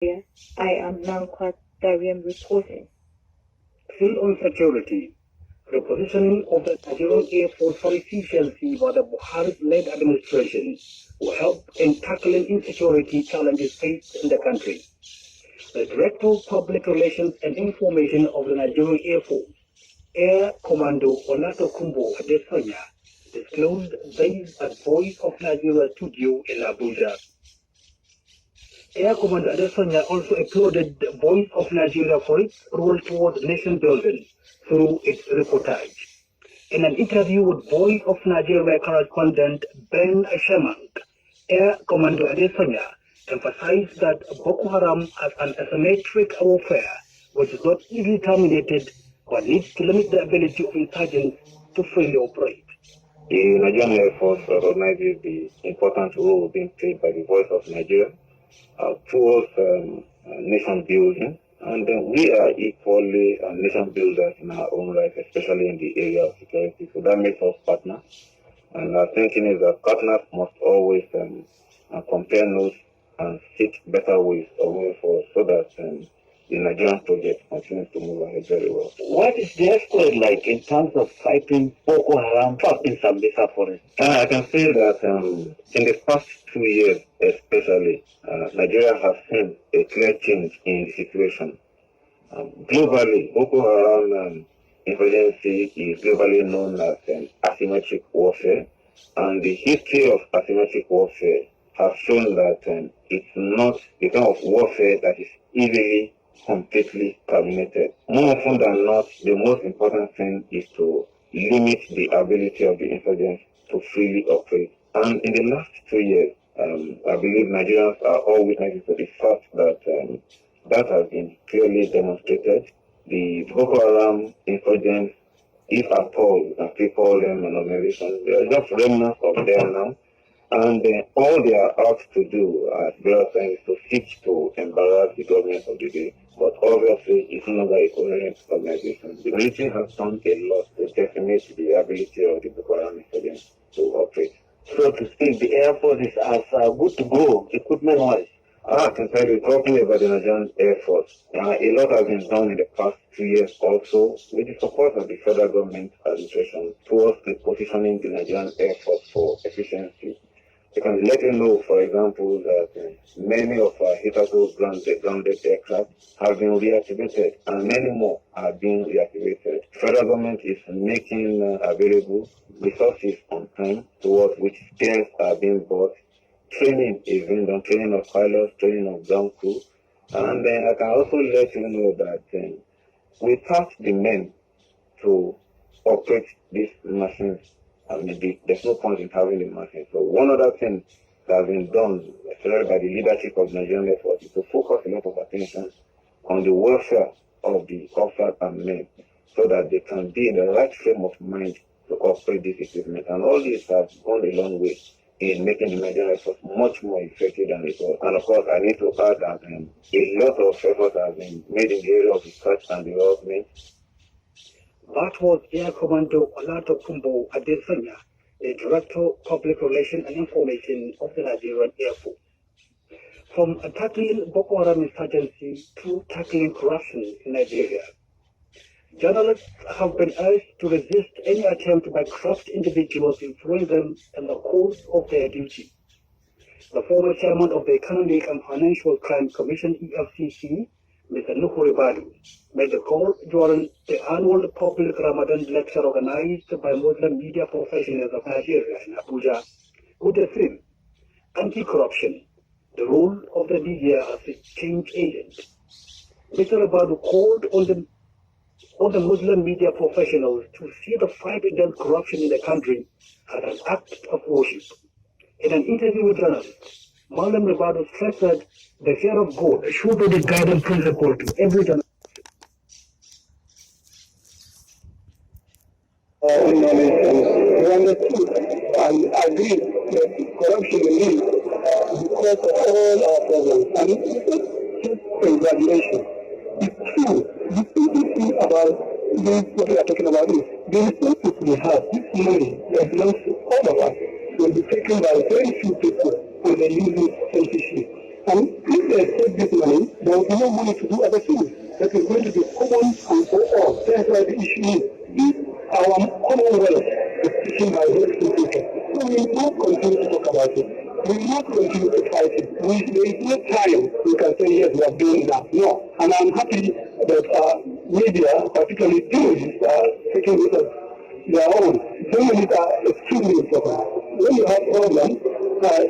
I am now quite DRM reporting. Still on security, repositioning of the Nigerian Air Force for efficiency by the Buhari-led administration will help in tackling insecurity challenges faced in the country. The Director of Public Relations and Information of the Nigerian Air Force, Air Commando Olatokunbo Adesanya, disclosed this at Voice of Nigeria studio in Abuja. Air Commando Adesanya also applauded the Voice of Nigeria for its role towards nation building through its reportage. In an interview with Voice of Nigeria correspondent Ben Shemang, Air Commando Adesanya emphasized that Boko Haram as an asymmetric warfare which is not easily terminated but needs to limit the ability of insurgents to freely operate. The Nigerian Air Force recognizes the important role being played by the Voice of Nigeria towards nation building, and we are equally nation builders in our own right, especially in the area of security. So that makes us partners, and our thinking is that partners must always compare notes and seek better ways of moving forward so that the Nigerian project continues to move ahead very well. What is the exploit like in terms of fighting Boko Haram in Sambisa forest? I can say that in the past 2 years especially, Nigeria has seen a clear change in the situation. Globally, Boko Haram insurgency is globally known as asymmetric warfare, and the history of asymmetric warfare has shown that it's not the kind of warfare that is easily completely terminated. More often than not, the most important thing is to limit the ability of the insurgents to freely operate. And in the last 2 years, I believe Nigerians are all witnesses to the fact that that has been clearly demonstrated. The Boko Haram insurgents, if at all, you can still call them an organization, they are just remnants of them now. And all they are out to do at various times is to seek to embarrass the government of the day. But obviously, it's no longer a coherent organization. The military has done a lot to decimate the ability of the Boko Haram insurgents to operate. So to speak, the Air Force is as good to go, equipment-wise. I can tell you, talking about the Nigerian Air Force, a lot has been done in the past 2 years also with the support of the federal government administration towards positioning the Nigerian Air Force for efficiency. I can let you know, for example, that many of our hitherto grounded aircraft have been reactivated, and many more are being reactivated. Federal government is making available resources on time towards which spares are being bought. Training is being done, training of pilots, training of ground crew, and I can also let you know that without the men to operate these machines, there's no point in having the machine. So one other thing that has been done, especially by the leadership of the Nigerian Air Force, is to focus a lot of attention on the welfare of the officers and men so that they can be in the right frame of mind to operate this equipment. And all this has gone a long way in making the Nigerian Air Force much more effective than it was. And of course, I need to add that a lot of effort has been made in the area of research and development. That was Air Commando Olatokunbo Adesanya, the Director of Public Relations and Information of the Nigerian Air Force. From tackling Boko Haram insurgency to tackling corruption in Nigeria, journalists have been urged to resist any attempt by corrupt individuals to influence them in the course of their duty. The former chairman of the Economic and Financial Crime Commission, EFCC, Mr. Nuhu Ribadu, made the call during the annual public Ramadan lecture organized by Muslim media professionals of Nigeria in Abuja, with the theme, Anti-Corruption, the role of the media as a change agent. Mr. Ribadu called on the Muslim media professionals to see the fight against corruption in the country as an act of worship. In an interview with journalists, Malam Ribadu stressed that the fear of God should be the guiding principle to every journalist. We understood and agreed that corruption will lead because of all our problems. And it's not just congratulations. It's true. The simple thing about this, what we are talking about is the resources we have, this money that belongs to all of us, will be taken by very few people and they use it selfishly. And if they take this money, there will be no money to do other things. That is going to be common and for all. That's why the issue is, if our commonwealth is teaching by those people, so we will not continue to talk about it. We will not continue to fight it. There is no time we can say, yes, we are doing that. No. And I'm happy that media, particularly news, are taking this as their own. Journalists are extremely important. When you have problems,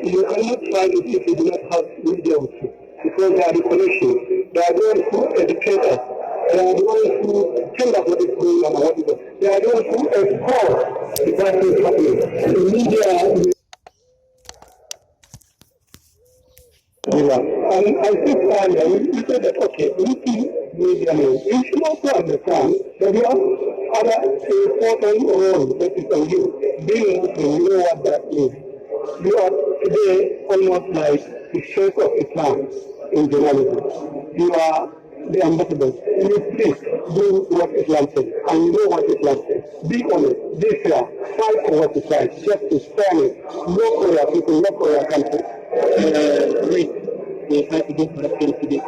you cannot find it if you do not have media with you. Because they are the connection. They are the ones who educate us. They are the ones who tell us what is going on and what is not. They are the ones who expose the bad things happening. The media. And I think earlier we said that, okay, looking media news, you should also understand that you have other important role that is on you. Being Muslim, you know what that is. You are today almost like the Sheikh of Islam in journalism. You are the ambassador. You speak, do what Islam says, and you know what Islam says. Be honest, be fair, fight for what is right, justice, fairness, work for your people, work for your country. They try to get corruption to this.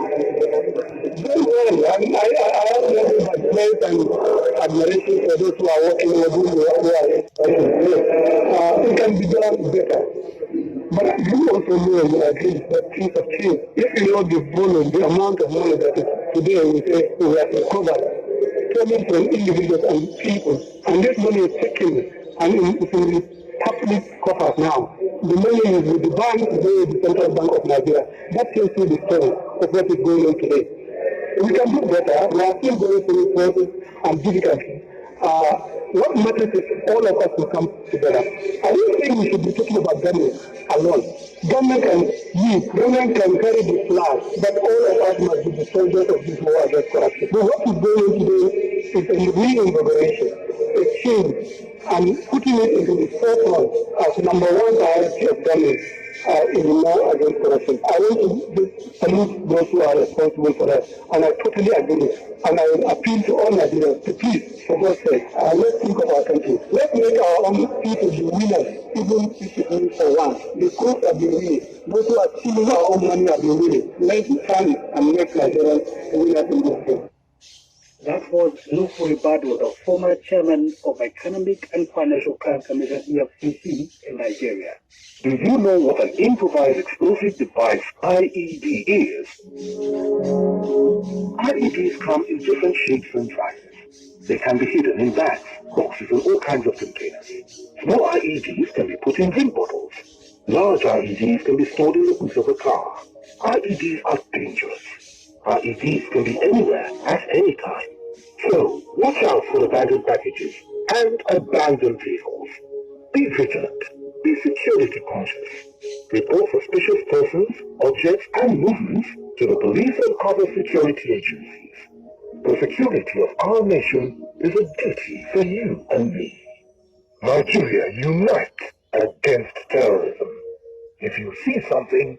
Very well. I mean, I have nothing but praise and admiration for those who are working or doing the work. It can be done better. But you also know and agree that things have changed. If you know the volume, the amount of money that is today we say we have recovered, coming from individuals and people, and this money is taken and it's in the public coffers now. The money is with the bank, the Central Bank of Nigeria. That tells you the story of what is going on today. We can do better. We are still going through process and difficulty. What matters is all of us will come together. I don't think we should be talking about government alone. Government can lead, government can carry the flag, but all of us must be the soldiers of this war against corruption. So what is going on today is a reinvigoration, a change, and putting it into the forefront as number one priority of government in the war against corruption. I want to salute those who are responsible for that, and I totally agree. And I appeal to all Nigerians to please, for God's sake, let's think of our country. Let's make our own people the winners, even if it means for one. The schools have been winning. Those who are stealing our own money have been winning. Let's stand and make Nigerians winners in this game. That was Nufu Ibadu, the former chairman of Economic and Financial Crime Commission EFCC in Nigeria. Do you know what an improvised explosive device IED is? IEDs come in different shapes and sizes. They can be hidden in bags, boxes, and all kinds of containers. Small IEDs can be put in drink bottles. Large IEDs can be stored in the boot of a car. IEDs are dangerous. IEDs can be anywhere at any time. So, watch out for abandoned packages and abandoned vehicles. Be vigilant. Be security conscious. Report suspicious persons, objects, and movements to the police and other security agencies. The security of our nation is a duty for you and me. Nigeria, unite against terrorism. If you see something,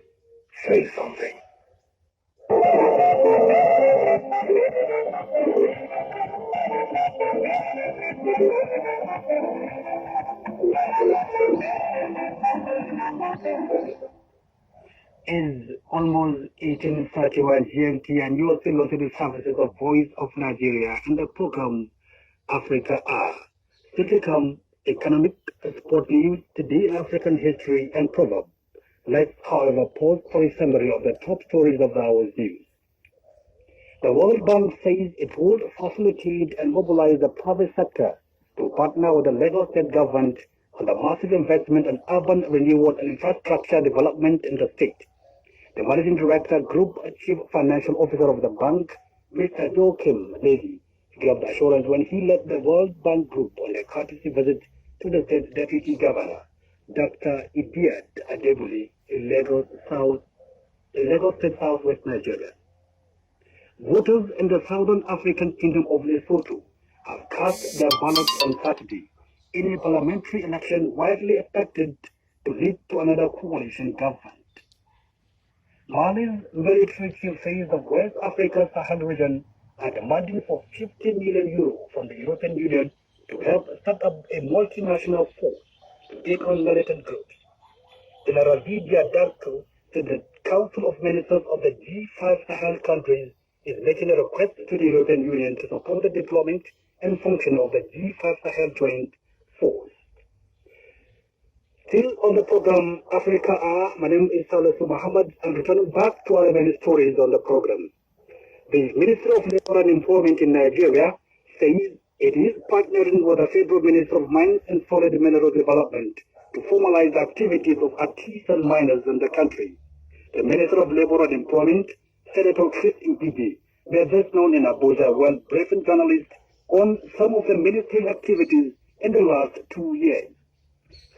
say something. Is almost 1831 GMT, and you are still listening to the services of Voice of Nigeria and the program Africa Hour. Still to come, economic, sport news, today African history and proverb. Let's, however, pause for a summary of the top stories of the hour's news. The World Bank says it would facilitate and mobilize the private sector to partner with the Lagos State government on the massive investment in urban renewal and infrastructure development in the state. The Managing Director, Group Chief Financial Officer of the bank, Mr. Joachim Levy, gave the assurance when he led the World Bank Group on a courtesy visit to the State's Deputy Governor, Dr. Idiat Adebuli, in Lagos State, Southwest Nigeria. Voters in the Southern African Kingdom of Lesotho have cast their ballots on Saturday in a parliamentary election widely expected to lead to another coalition government. Mali's military chief says the West Africa Sahel region are demanding for 50 million euros from the European Union to help set up a multinational force to take on militant groups. General Didier Darko said the Council of Ministers of the G5 Sahel countries is making a request to the European Union to support the deployment and function of the G5 Sahel Joint Force. Still on the program Africa Hour, my name is Salisu Muhammad. I'm returning back to our many stories on the program. The Ministry of Labour and Employment in Nigeria says it is partnering with the Federal Minister of Mines and Solid Mineral Development to formalize the activities of artisan miners in the country. The Minister of Labour and Employment, Senator Chris Ngigi, were best known in Abuja while briefing journalists on some of the ministry activities in the last 2 years.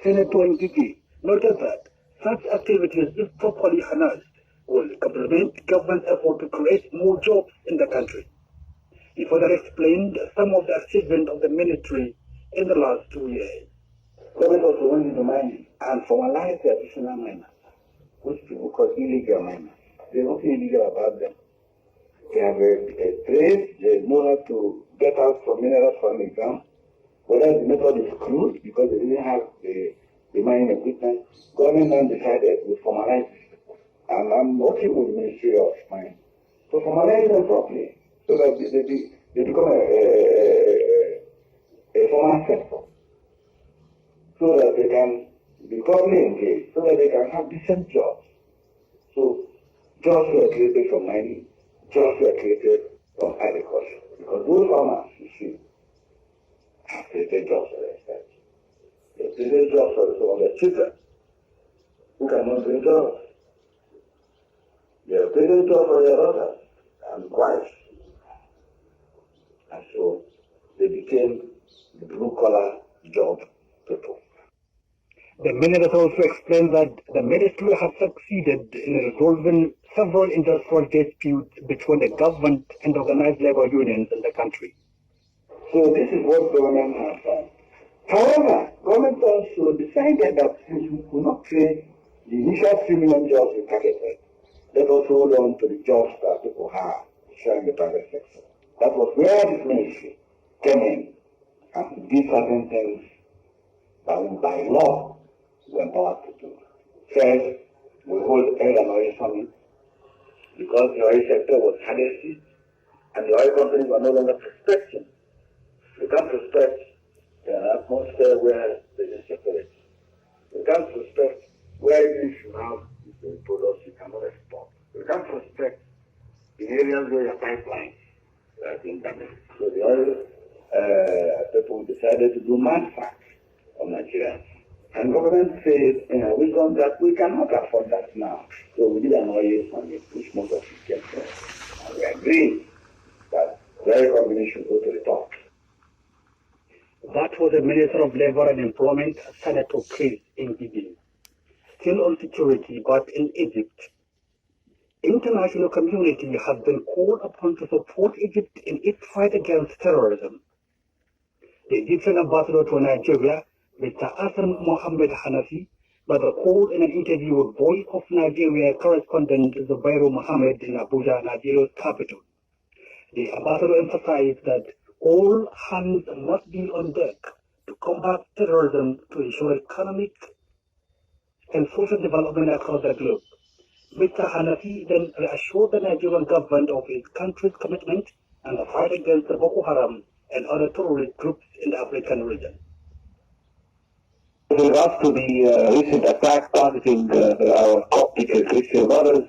Senator Ngigi noted that such activities, if properly harnessed, will complement government's effort to create more jobs in the country. He further explained some of the achievements of the ministry in the last 2 years. Government also went into mining and formalized the additional miners, which people call illegal miners. There's nothing illegal about them. They have a trade, they know how to get out from minerals from the ground. Whether the method is crude because they didn't have the mining equipment, government then decided to formalize it. And I'm working with the Ministry of Mines to formalize them properly so that they become a formal sector, so that they can be properly engaged, so that they can have decent jobs. So jobs were created from mining, jobs were created from agriculture. Because those farmers, you see, have created jobs for themselves. They created jobs for some of their children who cannot bring jobs. They have created jobs for their daughters and wives. And so they became the blue-collar job people. The minister also explained that the ministry has succeeded in resolving several industrial disputes between the government and organized labor unions in the country. So this is what government has done. However, government also decided that since we could not create the initial 3 million jobs we targeted, let us hold on to the jobs that people have sharing the private sector. That was where this ministry came in and did certain things that we by law were empowered to do. First, we hold oil and oil summit because the oil sector was hardest hit and the oil companies were no longer prospecting. You can't prospect in an atmosphere where there is insecurity. You can't prospect where even if you have products you cannot export. You can't prospect in areas where your pipelines are being damaged. So the oil people decided to do mad facts of Nigerians. And government said in our wisdom that we cannot afford that now. So we did an oil summit, which most of us came from. And we agreed that the oil company should go to the top. That was the Minister of Labour and Employment, Senator Chris Ngigi. Still on security, but in Egypt, international community has been called upon to support Egypt in its fight against terrorism. The Egyptian ambassador to Nigeria, Mr. Hassan Mohammed Hanafi, was called in an interview with Voice of Nigeria correspondent Zubairu Mohammed in Abuja, Nigeria's capital. The ambassador emphasized that all hands must be on deck to combat terrorism to ensure economic and social development across the globe. Mr. Hanafi then reassured the Nigerian government of his country's commitment and the fight against the Boko Haram and other terrorist groups in the African region. With regards to the recent attack targeting our Coptic Christian brothers,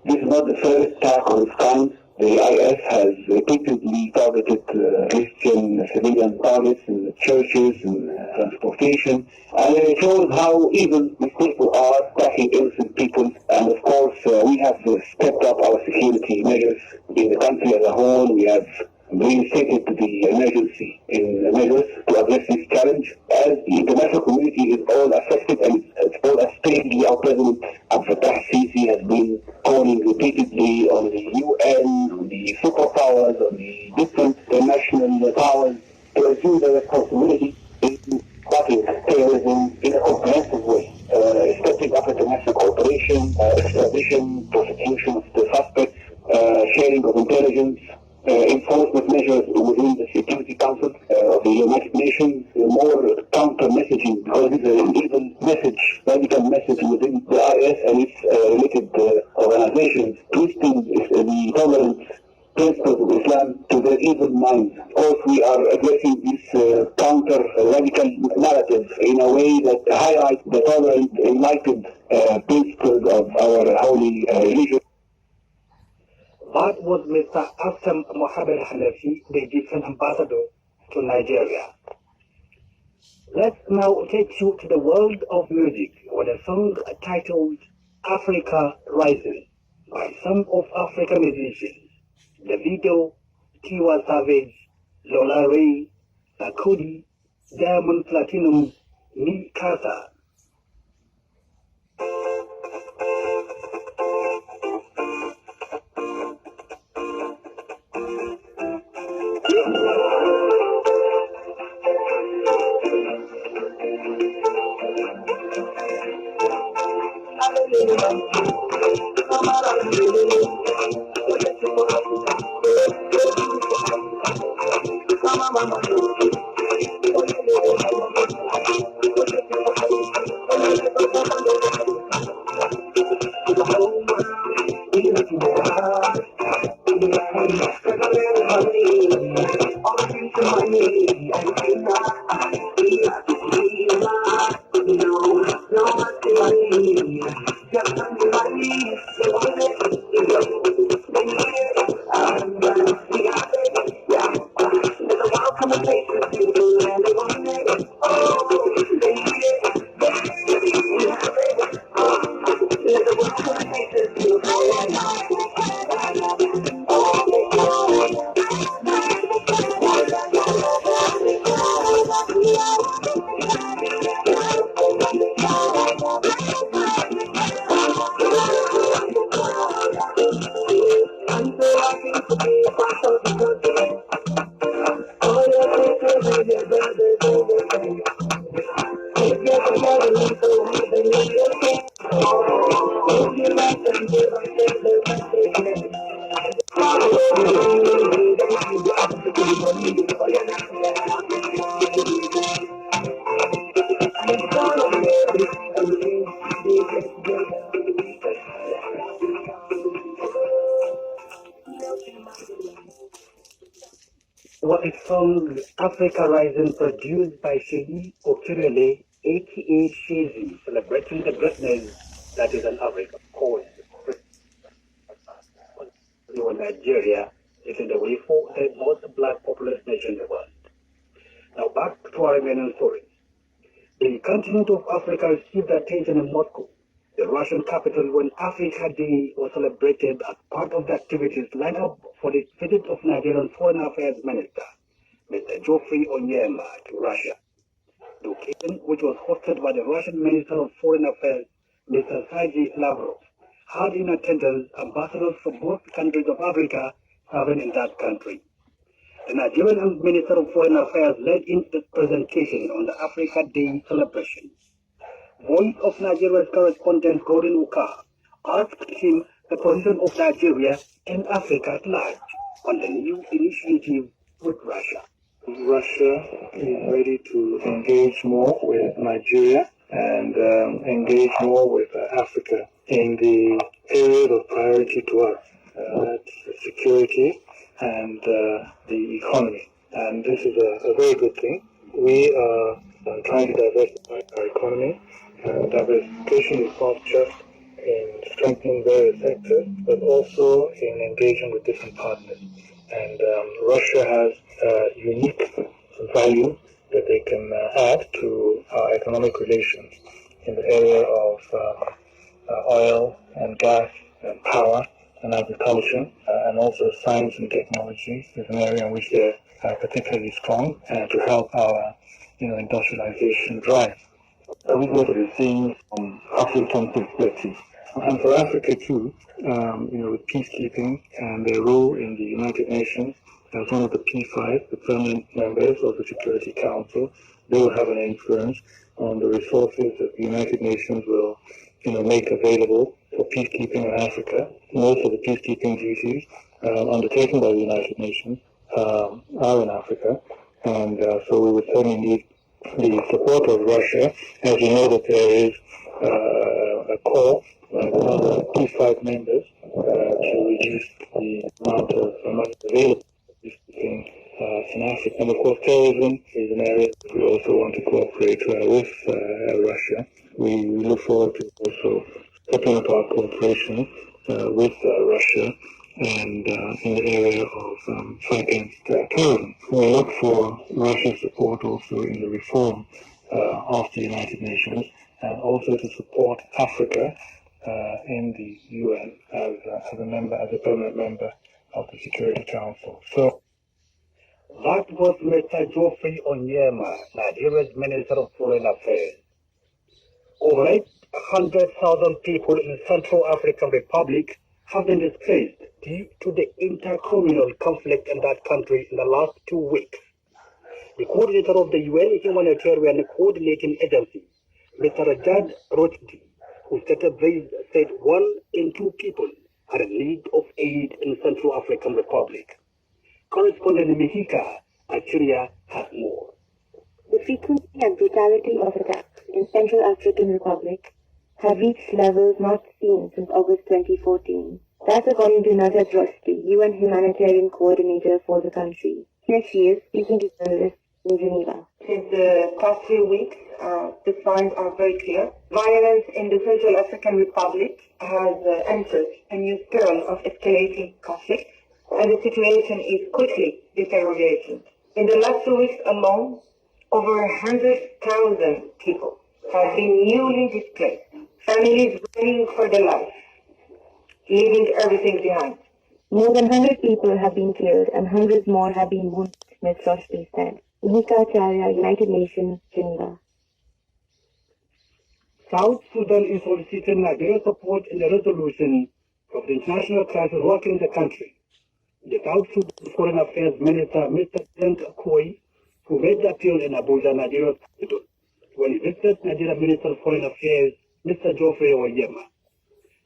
this is not the first attack of its kind. The IS has repeatedly targeted Christian civilian targets in churches and transportation, and it shows how evil these people are, attacking innocent people. And of course, we have stepped up our security measures in the country as a whole. We have reinstated the emergency in measures to address this challenge, as the international community is all affected and it's all astray. Our President Abdel Fattah Sisi has been calling repeatedly on the UN, on the superpowers, on the different international powers to assume their responsibility in fighting terrorism in a comprehensive way, stepping up international cooperation, extradition, prosecution of the suspects, sharing of intelligence, enforcement measures within the Security Council of the United Nations, more counter messaging, because it's an evil message, radical message within the IS and its related organizations, twisting the tolerance principles of Islam to their evil minds. Of course, we are addressing this counter-radical narrative in a way that highlights the tolerant, enlightened principles of our holy religion. That was Mr. Afsam Mohammed Hanafi, the Egyptian ambassador to Nigeria. Let's now take you to the world of music with a song titled Africa Rising by some of African musicians. The video, Tiwa Savage, Lola Ray, Sakudi, Diamond Platinum, Mi Casa. What is song Africa Rising, produced by Sheyi Okirele, aka Shezi, celebrating the greatness that is an Africa. Of course, Nigeria is in the way for the most black populous nation in the world. Now back to our remaining story. The continent of Africa received attention in Moscow, the Russian capital, when Africa Day was celebrated as part of the activities lined up for the visit of Nigerian Foreign Affairs Minister, Mr. Geoffrey Onyema, to Russia. The occasion, which was hosted by the Russian Minister of Foreign Affairs, Mr. Sergei Lavrov, had in attendance ambassadors from both countries of Africa serving in that country. The Nigerian Minister of Foreign Affairs led in the presentation on the Africa Day celebration. Voice of Nigeria's correspondent Gordon Uka asked him the position of Nigeria and Africa at large on the new initiative with Russia. Russia is ready to engage more with Nigeria and engage more with Africa in the areas of priority to us. That's security and the economy. And this is a very good thing. We are trying to diversify our economy. Diversification is not just in strengthening various sectors, but also in engaging with different partners. And Russia has unique value that they can add to our economic relations in the area of oil and gas and power and agriculture, and also science and technology is an area in which they're particularly strong, and to help our industrialization drive. We what we're seeing from African perspective. And for Africa too, with peacekeeping and their role in the United Nations as one of the P5, the permanent members of the Security Council, they will have an influence on the resources that the United Nations will, make available for peacekeeping in Africa. Most of the peacekeeping duties undertaken by the United Nations are in Africa, and so we would certainly need the support of Russia. As you know, that there is a call by another 25 members to reduce the amount of money available in Africa. And of course, terrorism is an area that we also want to cooperate with Russia. We look forward to also stepping up our cooperation with Russia and in the area of fight against terrorism. We look for Russia's support also in the reform of the United Nations, and also to support Africa in the UN as a member, as a permanent member of the Security Council. So that was Mr. Geoffrey Onyema, Nigeria's Minister of Foreign Affairs. Over 800,000 people in Central African Republic have been displaced due to the intercommunal conflict in that country in the last 2 weeks. The coordinator of the UN Humanitarian Coordinating Agency, Mr. Rajad Rochdi, who said 1 in 2 people are in need of aid in Central African Republic. Correspondent Mihika Achiria has more. The frequency and brutality of attacks in Central African Republic have reached levels not seen since August 2014. That's according to Najat Roshdi, UN Humanitarian Coordinator for the country. Here she is speaking to journalists in Geneva. Since the past 3 weeks, the signs are very clear. Violence in the Central African Republic has entered a new spiral of escalating conflict, and the situation is quickly deteriorating. In the last 2 weeks alone, over 100,000 people have been newly displaced, families running for their life, leaving everything behind. More than 100 people have been killed and hundreds more have been wounded, Ms. Roshdi said. Nika Acharya, United Nations, Geneva. South Sudan is soliciting Nigeria's support in the resolution of the international crisis rocking the country. The South Sudan Foreign Affairs Minister, Mr. Dent Akoi, who made the appeal in Abuja, Nigeria's capital, when he visited Nigeria Minister of Foreign Affairs, Mr. Geoffrey Onyema.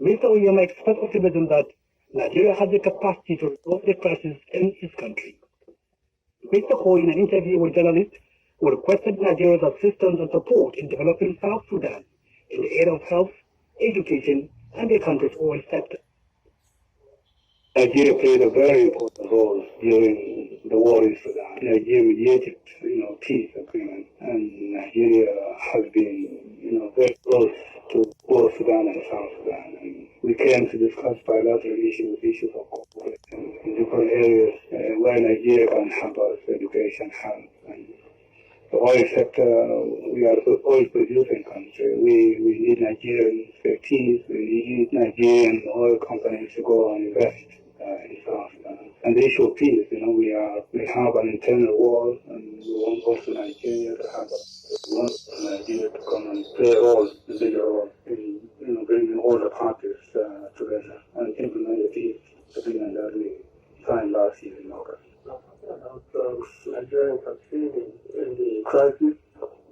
Mr. Onyema expressed optimism that Nigeria has the capacity to resolve the crisis in his country. Mr. Akoi, in an interview with journalists, requested Nigeria's assistance and support in developing South Sudan in the area of health, education, and the country's oil sector. Nigeria played a very important role during the war in Sudan. Nigeria mediated, peace agreement, and Nigeria has been, very close to both Sudan and South Sudan. And we came to discuss bilateral issues of cooperation in different areas where Nigeria can help us, education, health, and the oil sector. We are an oil-producing country. We need Nigerian expertise. We need Nigerian oil companies to go and invest in South Sudan. And the issue of peace, we have an internal war, and we want also Nigeria to have Nigeria to come and play a role, a bigger role in bringing all the parties together and implement the peace agreement that we signed last year in August. Nigerians succeeding in the crisis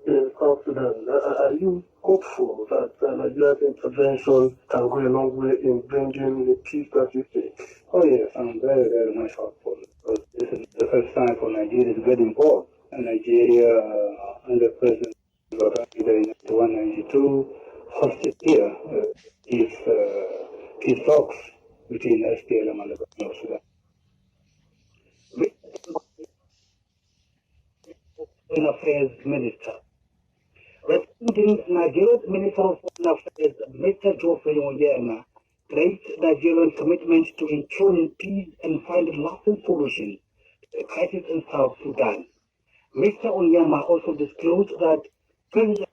in South Sudan. Are you hopeful that Nigeria's intervention can go a long way in bringing the peace that you seek? Oh yes, I'm very, very much hopeful, because this is the first time for Nigeria to get involved. And Nigeria, under President Gabriel-RS in 1992, hosted here peace talks between SPLM and the government of Sudan. Foreign Affairs Minister. Responding, Nigeria's Minister of Foreign Affairs, Mr. Geoffrey Onyema, praised Nigeria's commitment to ensuring peace and finding lasting solutions to the crisis in South Sudan. Mr. Onyema also disclosed that President